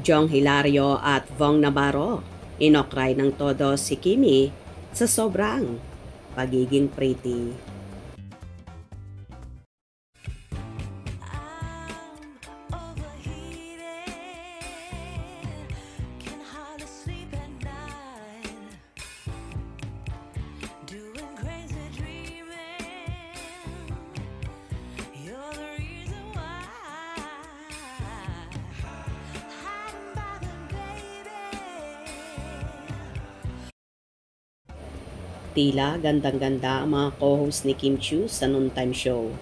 Jong Hilario at Vong Navarro, inokray ng todo si Kimi sa sobrang pagiging pretty. Tila gandang-ganda ang mga co-host ni Kim Chiu sa noontime show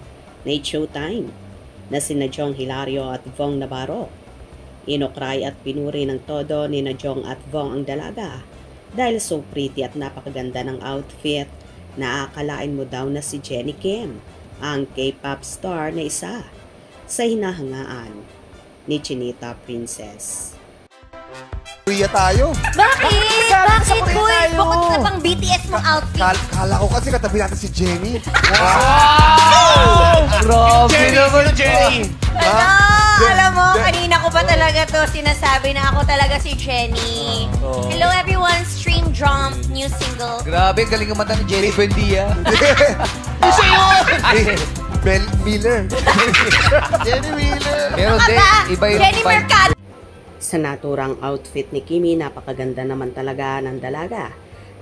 na It's Showtime na sina Jong Hilario at Vong Navarro. Inokray at pinuri ng todo ni na Jong at Vong ang dalaga dahil so pretty at napakaganda ng outfit na akalain mo daw na si Jennie Kim, ang K-pop star na isa sa hinahangaan ni Chinita Princess. Kuya tayo. Bakit? Bakit, boy? Bukod sa pang BTS mong outfit. Kala ko kasi katabi natin si Jennie. Wow! Grabe naman, Jennie! Alam mo, kanina ko pa talaga to sinasabi na ako talaga si Jennie. Hello everyone, Stream Drum, new single. Grabe, galing ang mata ni Jennie Buendia. Isa yun! Mel Miller. Jennie Miller. Pero de, iba yung Jennie Mercado. Sa naturang outfit ni Kimi, napakaganda naman talaga ng dalaga.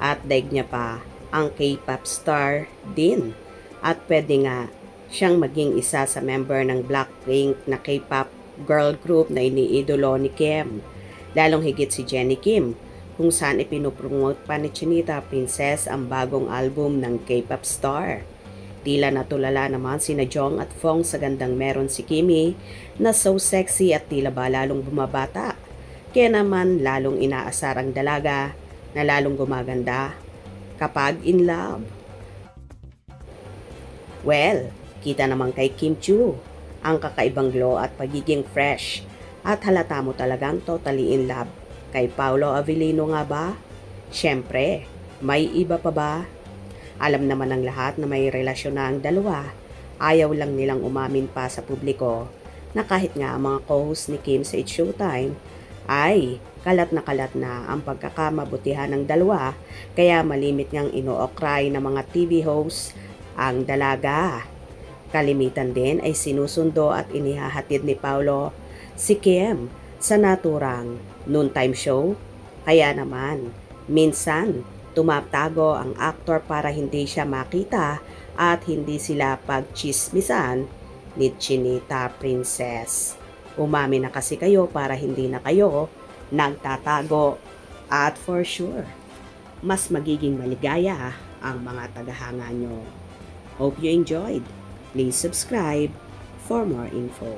At daig niya pa ang K-pop star din. At pwede nga siyang maging isa sa member ng Blackpink na K-pop girl group na iniidolo ni Kim. Lalong higit si Jennie Kim, kung saan ipinopromote pa ni Chinita Princess ang bagong album ng K-pop star. Tila natulala naman sina Jong at Vong sa gandang meron si Kimi na so sexy at tila ba lalong bumabata. Kaya naman lalong inaasar ang dalaga na lalong gumaganda kapag in love. Well, kita naman kay Kim Chiu ang kakaibang glow at pagiging fresh at halata mo talagang totally in love. Kay Paolo Avellino nga ba? Siyempre, may iba pa ba? Alam naman ng lahat na may relasyon na ang dalawa. Ayaw lang nilang umamin pa sa publiko na kahit nga ang mga co-host ni Kim sa It's Showtime ay kalat na ang pagkakamabutihan ng dalawa, kaya malimit ngang inookray ng mga TV hosts ang dalaga. Kalimitan din ay sinusundo at inihahatid ni Paolo si Kim sa naturang noontime show. Kaya naman, minsan tumatago ang aktor para hindi siya makita at hindi sila pagchismisan ni Chinita Princess. Umami na kasi kayo para hindi na kayo nagtatago at for sure, mas magiging maligaya ang mga tagahanga nyo. Hope you enjoyed. Please subscribe for more info.